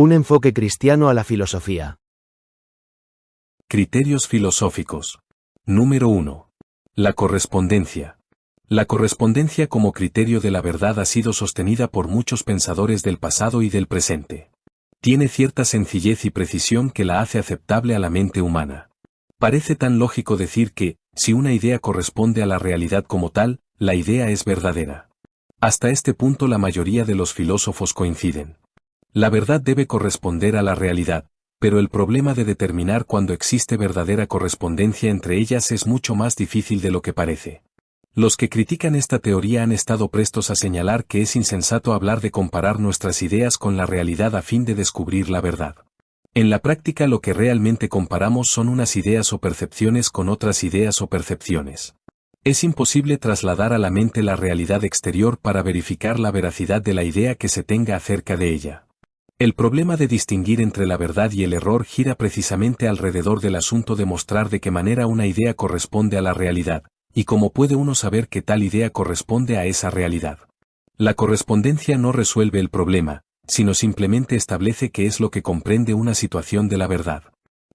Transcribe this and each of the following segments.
Un enfoque cristiano a la filosofía. Criterios filosóficos. Número 1. La correspondencia. La correspondencia como criterio de la verdad ha sido sostenida por muchos pensadores del pasado y del presente. Tiene cierta sencillez y precisión que la hace aceptable a la mente humana. Parece tan lógico decir que, si una idea corresponde a la realidad como tal, la idea es verdadera. Hasta este punto la mayoría de los filósofos coinciden. La verdad debe corresponder a la realidad, pero el problema de determinar cuándo existe verdadera correspondencia entre ellas es mucho más difícil de lo que parece. Los que critican esta teoría han estado prestos a señalar que es insensato hablar de comparar nuestras ideas con la realidad a fin de descubrir la verdad. En la práctica lo que realmente comparamos son unas ideas o percepciones con otras ideas o percepciones. Es imposible trasladar a la mente la realidad exterior para verificar la veracidad de la idea que se tenga acerca de ella. El problema de distinguir entre la verdad y el error gira precisamente alrededor del asunto de mostrar de qué manera una idea corresponde a la realidad, y cómo puede uno saber que tal idea corresponde a esa realidad. La correspondencia no resuelve el problema, sino simplemente establece qué es lo que comprende una situación de la verdad.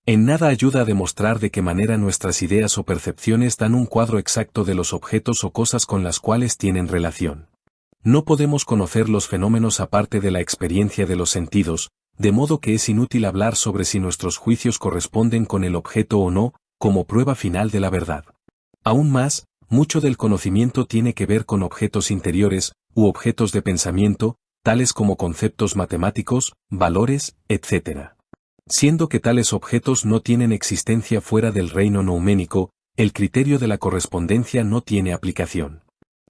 En nada ayuda a demostrar de qué manera nuestras ideas o percepciones dan un cuadro exacto de los objetos o cosas con las cuales tienen relación. No podemos conocer los fenómenos aparte de la experiencia de los sentidos, de modo que es inútil hablar sobre si nuestros juicios corresponden con el objeto o no, como prueba final de la verdad. Aún más, mucho del conocimiento tiene que ver con objetos interiores, u objetos de pensamiento, tales como conceptos matemáticos, valores, etc. Siendo que tales objetos no tienen existencia fuera del reino nouménico, el criterio de la correspondencia no tiene aplicación.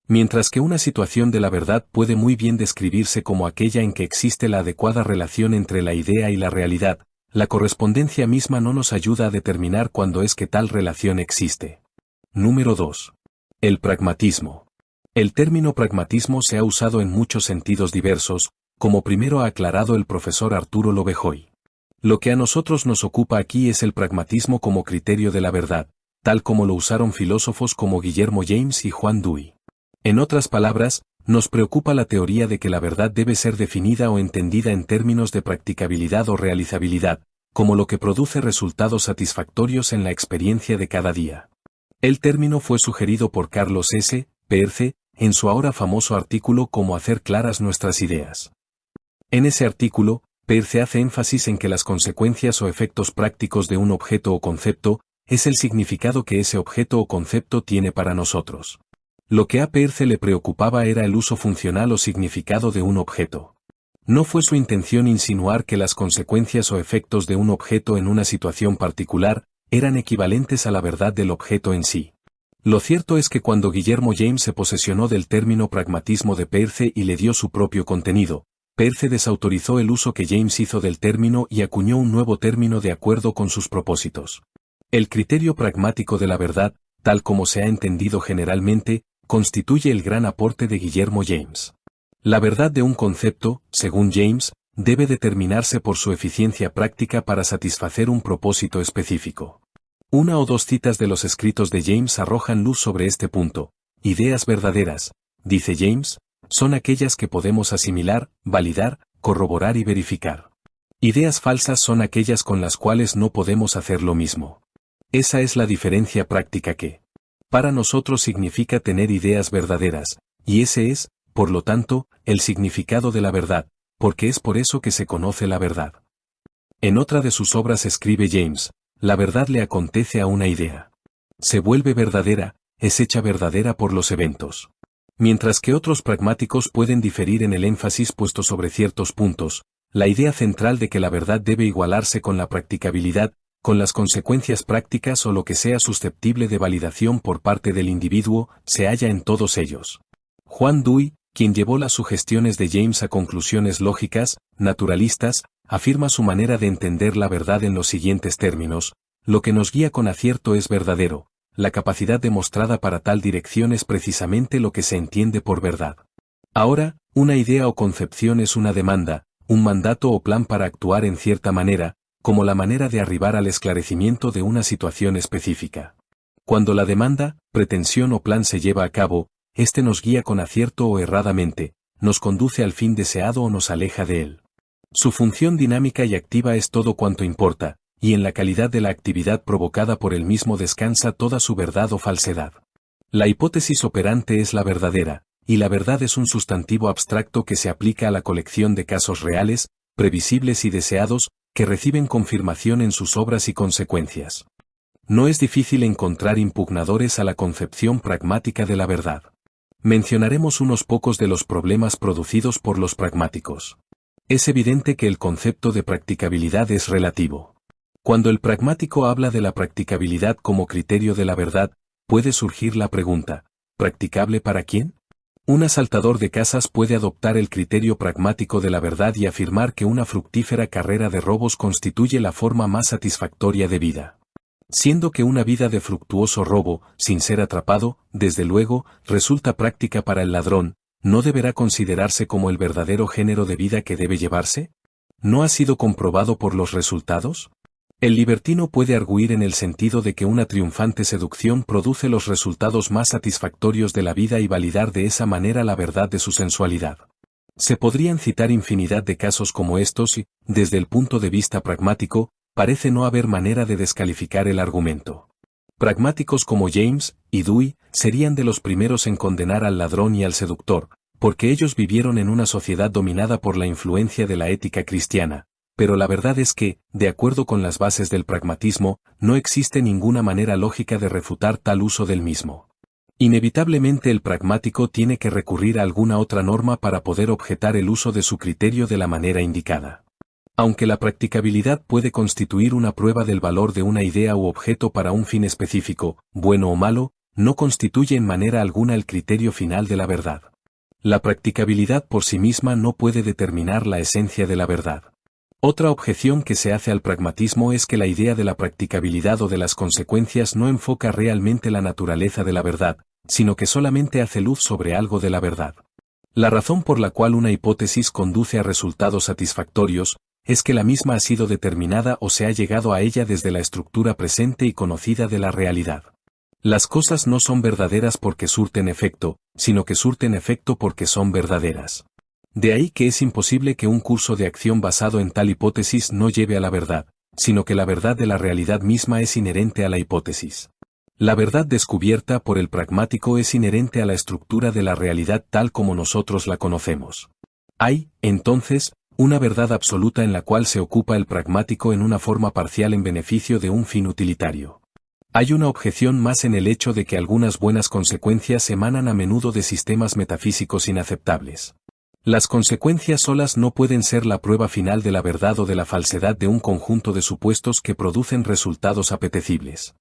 Mientras que una situación de la verdad puede muy bien describirse como aquella en que existe la adecuada relación entre la idea y la realidad, la correspondencia misma no nos ayuda a determinar cuándo es que tal relación existe. Número 2. El pragmatismo. El término pragmatismo se ha usado en muchos sentidos diversos, como primero ha aclarado el profesor Arturo Lovejoy. Lo que a nosotros nos ocupa aquí es el pragmatismo como criterio de la verdad, tal como lo usaron filósofos como Guillermo James y Juan Dewey. En otras palabras, nos preocupa la teoría de que la verdad debe ser definida o entendida en términos de practicabilidad o realizabilidad, como lo que produce resultados satisfactorios en la experiencia de cada día. El término fue sugerido por Carlos S. Peirce, en su ahora famoso artículo Cómo hacer claras nuestras ideas. En ese artículo, Peirce hace énfasis en que las consecuencias o efectos prácticos de un objeto o concepto es el significado que ese objeto o concepto tiene para nosotros. Lo que a Peirce le preocupaba era el uso funcional o significado de un objeto. No fue su intención insinuar que las consecuencias o efectos de un objeto en una situación particular eran equivalentes a la verdad del objeto en sí. Lo cierto es que cuando Guillermo James se posesionó del término pragmatismo de Peirce y le dio su propio contenido, Peirce desautorizó el uso que James hizo del término y acuñó un nuevo término de acuerdo con sus propósitos. El criterio pragmático de la verdad, tal como se ha entendido generalmente, constituye el gran aporte de Guillermo James. La verdad de un concepto, según James, debe determinarse por su eficiencia práctica para satisfacer un propósito específico. Una o dos citas de los escritos de James arrojan luz sobre este punto. Ideas verdaderas, dice James, son aquellas que podemos asimilar, validar, corroborar y verificar. Ideas falsas son aquellas con las cuales no podemos hacer lo mismo. Esa es la diferencia práctica que, para nosotros significa tener ideas verdaderas, y ese es, por lo tanto, el significado de la verdad, porque es por eso que se conoce la verdad. En otra de sus obras escribe James, la verdad le acontece a una idea. Se vuelve verdadera, es hecha verdadera por los eventos. Mientras que otros pragmáticos pueden diferir en el énfasis puesto sobre ciertos puntos, la idea central de que la verdad debe igualarse con la practicabilidad, con las consecuencias prácticas o lo que sea susceptible de validación por parte del individuo, se halla en todos ellos. Juan Dewey, quien llevó las sugestiones de James a conclusiones lógicas, naturalistas, afirma su manera de entender la verdad en los siguientes términos: lo que nos guía con acierto es verdadero, la capacidad demostrada para tal dirección es precisamente lo que se entiende por verdad. Ahora, una idea o concepción es una demanda, un mandato o plan para actuar en cierta manera, como la manera de arribar al esclarecimiento de una situación específica. Cuando la demanda, pretensión o plan se lleva a cabo, éste nos guía con acierto o erradamente, nos conduce al fin deseado o nos aleja de él. Su función dinámica y activa es todo cuanto importa, y en la calidad de la actividad provocada por él mismo descansa toda su verdad o falsedad. La hipótesis operante es la verdadera, y la verdad es un sustantivo abstracto que se aplica a la colección de casos reales, previsibles y deseados, que reciben confirmación en sus obras y consecuencias. No es difícil encontrar impugnadores a la concepción pragmática de la verdad. Mencionaremos unos pocos de los problemas producidos por los pragmáticos. Es evidente que el concepto de practicabilidad es relativo. Cuando el pragmático habla de la practicabilidad como criterio de la verdad, puede surgir la pregunta, ¿practicable para quién? Un asaltador de casas puede adoptar el criterio pragmático de la verdad y afirmar que una fructífera carrera de robos constituye la forma más satisfactoria de vida. Siendo que una vida de fructuoso robo, sin ser atrapado, desde luego, resulta práctica para el ladrón, ¿no deberá considerarse como el verdadero género de vida que debe llevarse? ¿No ha sido comprobado por los resultados? El libertino puede arguir en el sentido de que una triunfante seducción produce los resultados más satisfactorios de la vida y validar de esa manera la verdad de su sensualidad. Se podrían citar infinidad de casos como estos y, desde el punto de vista pragmático, parece no haber manera de descalificar el argumento. Pragmáticos como James y Dewey serían de los primeros en condenar al ladrón y al seductor, porque ellos vivieron en una sociedad dominada por la influencia de la ética cristiana, pero la verdad es que, de acuerdo con las bases del pragmatismo, no existe ninguna manera lógica de refutar tal uso del mismo. Inevitablemente el pragmático tiene que recurrir a alguna otra norma para poder objetar el uso de su criterio de la manera indicada. Aunque la practicabilidad puede constituir una prueba del valor de una idea u objeto para un fin específico, bueno o malo, no constituye en manera alguna el criterio final de la verdad. La practicabilidad por sí misma no puede determinar la esencia de la verdad. Otra objeción que se hace al pragmatismo es que la idea de la practicabilidad o de las consecuencias no enfoca realmente la naturaleza de la verdad, sino que solamente hace luz sobre algo de la verdad. La razón por la cual una hipótesis conduce a resultados satisfactorios, es que la misma ha sido determinada o se ha llegado a ella desde la estructura presente y conocida de la realidad. Las cosas no son verdaderas porque surten efecto, sino que surten efecto porque son verdaderas. De ahí que es imposible que un curso de acción basado en tal hipótesis no lleve a la verdad, sino que la verdad de la realidad misma es inherente a la hipótesis. La verdad descubierta por el pragmático es inherente a la estructura de la realidad tal como nosotros la conocemos. Hay, entonces, una verdad absoluta en la cual se ocupa el pragmático en una forma parcial en beneficio de un fin utilitario. Hay una objeción más en el hecho de que algunas buenas consecuencias emanan a menudo de sistemas metafísicos inaceptables. Las consecuencias solas no pueden ser la prueba final de la verdad o de la falsedad de un conjunto de supuestos que producen resultados apetecibles.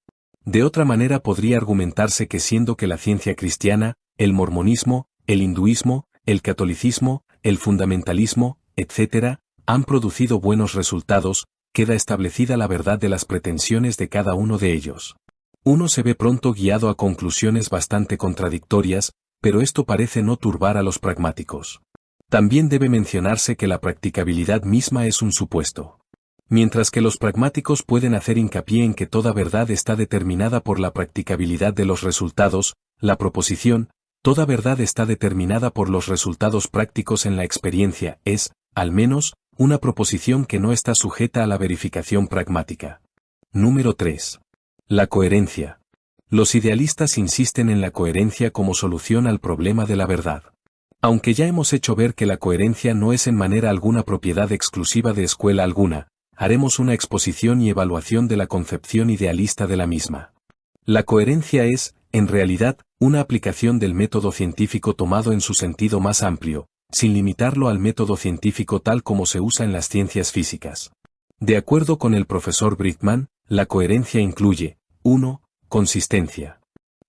De otra manera podría argumentarse que siendo que la ciencia cristiana, el mormonismo, el hinduismo, el catolicismo, el fundamentalismo, etc., han producido buenos resultados, queda establecida la verdad de las pretensiones de cada uno de ellos. Uno se ve pronto guiado a conclusiones bastante contradictorias, pero esto parece no turbar a los pragmáticos. También debe mencionarse que la practicabilidad misma es un supuesto. Mientras que los pragmáticos pueden hacer hincapié en que toda verdad está determinada por la practicabilidad de los resultados, la proposición, toda verdad está determinada por los resultados prácticos en la experiencia, es, al menos, una proposición que no está sujeta a la verificación pragmática. Número 3. La coherencia. Los idealistas insisten en la coherencia como solución al problema de la verdad. Aunque ya hemos hecho ver que la coherencia no es en manera alguna propiedad exclusiva de escuela alguna, haremos una exposición y evaluación de la concepción idealista de la misma. La coherencia es, en realidad, una aplicación del método científico tomado en su sentido más amplio, sin limitarlo al método científico tal como se usa en las ciencias físicas. De acuerdo con el profesor Brickman, la coherencia incluye, 1. Consistencia.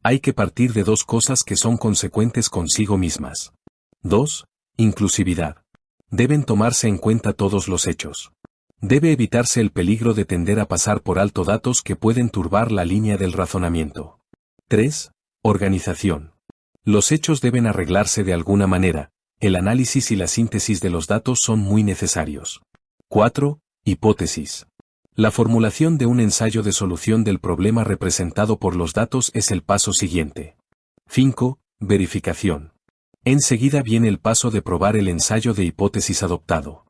Hay que partir de dos cosas que son consecuentes consigo mismas. 2. Inclusividad. Deben tomarse en cuenta todos los hechos. Debe evitarse el peligro de tender a pasar por alto datos que pueden turbar la línea del razonamiento. 3. Organización. Los hechos deben arreglarse de alguna manera, el análisis y la síntesis de los datos son muy necesarios. 4. Hipótesis. La formulación de un ensayo de solución del problema representado por los datos es el paso siguiente. 5. Verificación. Enseguida viene el paso de probar el ensayo de hipótesis adoptado.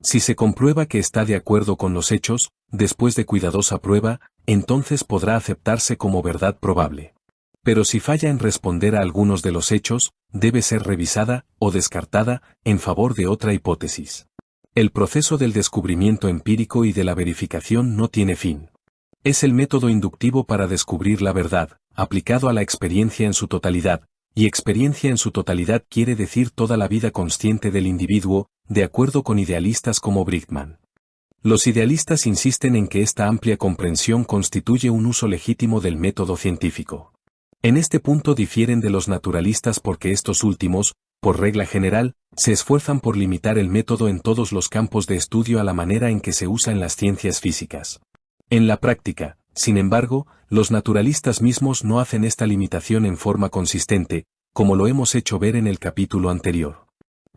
Si se comprueba que está de acuerdo con los hechos, después de cuidadosa prueba, entonces podrá aceptarse como verdad probable. Pero si falla en responder a algunos de los hechos, debe ser revisada o descartada en favor de otra hipótesis. El proceso del descubrimiento empírico y de la verificación no tiene fin. Es el método inductivo para descubrir la verdad, aplicado a la experiencia en su totalidad, y experiencia en su totalidad quiere decir toda la vida consciente del individuo, de acuerdo con idealistas como Bridgman. Los idealistas insisten en que esta amplia comprensión constituye un uso legítimo del método científico. En este punto difieren de los naturalistas porque estos últimos, por regla general, se esfuerzan por limitar el método en todos los campos de estudio a la manera en que se usa en las ciencias físicas. En la práctica, sin embargo, los naturalistas mismos no hacen esta limitación en forma consistente, como lo hemos hecho ver en el capítulo anterior.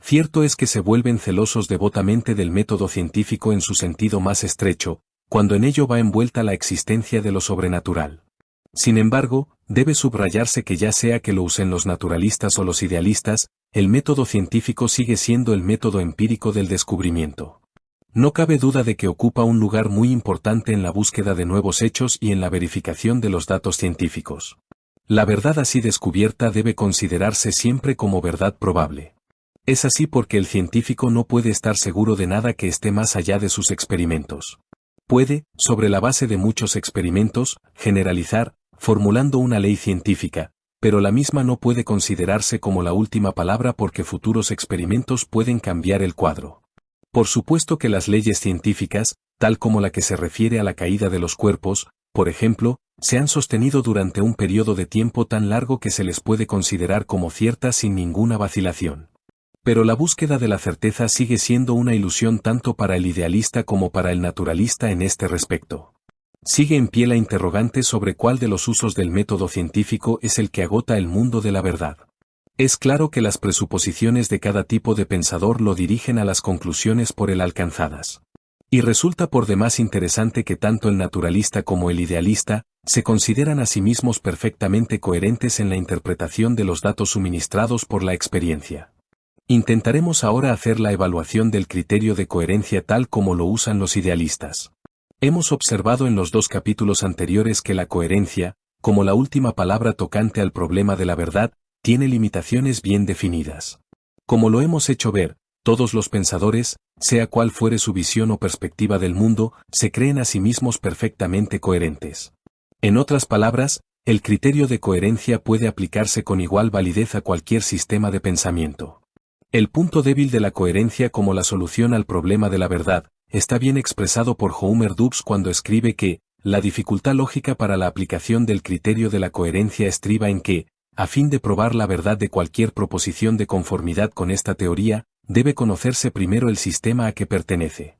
Cierto es que se vuelven celosos devotamente del método científico en su sentido más estrecho, cuando en ello va envuelta la existencia de lo sobrenatural. Sin embargo, debe subrayarse que ya sea que lo usen los naturalistas o los idealistas, el método científico sigue siendo el método empírico del descubrimiento. No cabe duda de que ocupa un lugar muy importante en la búsqueda de nuevos hechos y en la verificación de los datos científicos. La verdad así descubierta debe considerarse siempre como verdad probable. Es así porque el científico no puede estar seguro de nada que esté más allá de sus experimentos. Puede, sobre la base de muchos experimentos, generalizar, formulando una ley científica, pero la misma no puede considerarse como la última palabra porque futuros experimentos pueden cambiar el cuadro. Por supuesto que las leyes científicas, tal como la que se refiere a la caída de los cuerpos, por ejemplo, se han sostenido durante un periodo de tiempo tan largo que se les puede considerar como ciertas sin ninguna vacilación. Pero la búsqueda de la certeza sigue siendo una ilusión tanto para el idealista como para el naturalista en este respecto. Sigue en pie la interrogante sobre cuál de los usos del método científico es el que agota el mundo de la verdad. Es claro que las presuposiciones de cada tipo de pensador lo dirigen a las conclusiones por él alcanzadas. Y resulta por demás interesante que tanto el naturalista como el idealista se consideran a sí mismos perfectamente coherentes en la interpretación de los datos suministrados por la experiencia. Intentaremos ahora hacer la evaluación del criterio de coherencia tal como lo usan los idealistas. Hemos observado en los dos capítulos anteriores que la coherencia, como la última palabra tocante al problema de la verdad, tiene limitaciones bien definidas. Como lo hemos hecho ver, todos los pensadores, sea cual fuere su visión o perspectiva del mundo, se creen a sí mismos perfectamente coherentes. En otras palabras, el criterio de coherencia puede aplicarse con igual validez a cualquier sistema de pensamiento. El punto débil de la coherencia como la solución al problema de la verdad, está bien expresado por Homer Dubs cuando escribe que, la dificultad lógica para la aplicación del criterio de la coherencia estriba en que, a fin de probar la verdad de cualquier proposición de conformidad con esta teoría, debe conocerse primero el sistema a que pertenece.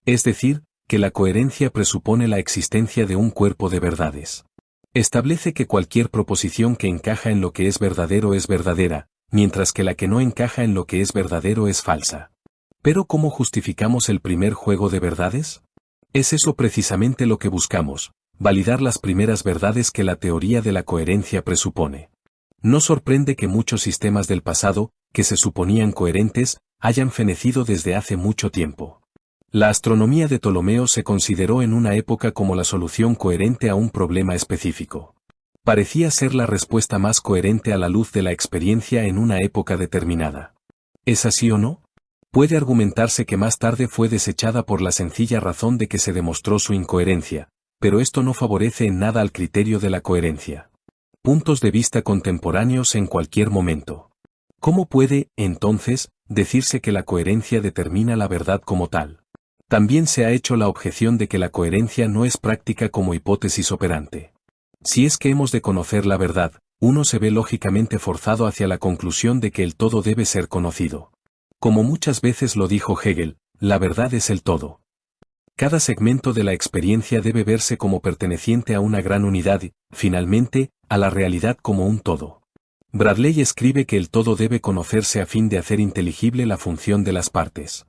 Es decir, que la coherencia presupone la existencia de un cuerpo de verdades. Establece que cualquier proposición que encaja en lo que es verdadero es verdadera, mientras que la que no encaja en lo que es verdadero es falsa. ¿Pero cómo justificamos el primer juego de verdades? Es eso precisamente lo que buscamos, validar las primeras verdades que la teoría de la coherencia presupone. No sorprende que muchos sistemas del pasado, que se suponían coherentes, hayan fenecido desde hace mucho tiempo. La astronomía de Ptolomeo se consideró en una época como la solución coherente a un problema específico. Parecía ser la respuesta más coherente a la luz de la experiencia en una época determinada. ¿Es así o no? Puede argumentarse que más tarde fue desechada por la sencilla razón de que se demostró su incoherencia, pero esto no favorece en nada al criterio de la coherencia. Puntos de vista contemporáneos en cualquier momento. ¿Cómo puede, entonces, decirse que la coherencia determina la verdad como tal? También se ha hecho la objeción de que la coherencia no es práctica como hipótesis operante. Si es que hemos de conocer la verdad, uno se ve lógicamente forzado hacia la conclusión de que el todo debe ser conocido. Como muchas veces lo dijo Hegel, la verdad es el todo. Cada segmento de la experiencia debe verse como perteneciente a una gran unidad y, finalmente, a la realidad como un todo. Bradley escribe que el todo debe conocerse a fin de hacer inteligible la función de las partes.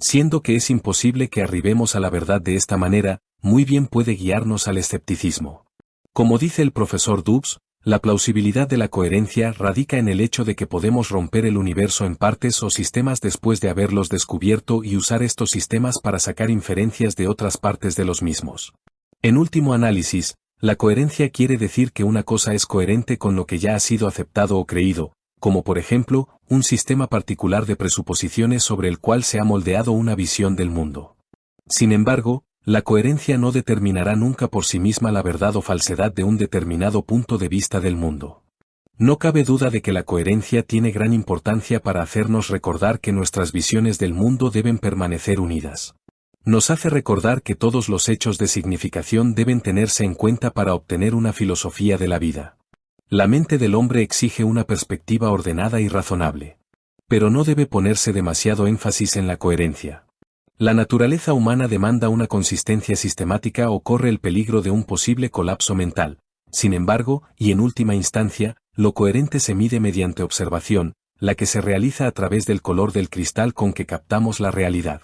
Siendo que es imposible que arribemos a la verdad de esta manera, muy bien puede guiarnos al escepticismo. Como dice el profesor Dubs, La plausibilidad de la coherencia radica en el hecho de que podemos romper el universo en partes o sistemas después de haberlos descubierto y usar estos sistemas para sacar inferencias de otras partes de los mismos. En último análisis, la coherencia quiere decir que una cosa es coherente con lo que ya ha sido aceptado o creído, como por ejemplo, un sistema particular de presuposiciones sobre el cual se ha moldeado una visión del mundo. Sin embargo, la coherencia no determinará nunca por sí misma la verdad o falsedad de un determinado punto de vista del mundo. No cabe duda de que la coherencia tiene gran importancia para hacernos recordar que nuestras visiones del mundo deben permanecer unidas. Nos hace recordar que todos los hechos de significación deben tenerse en cuenta para obtener una filosofía de la vida. La mente del hombre exige una perspectiva ordenada y razonable. Pero no debe ponerse demasiado énfasis en la coherencia. La naturaleza humana demanda una consistencia sistemática o corre el peligro de un posible colapso mental. Sin embargo, y en última instancia, lo coherente se mide mediante observación, la que se realiza a través del color del cristal con que captamos la realidad.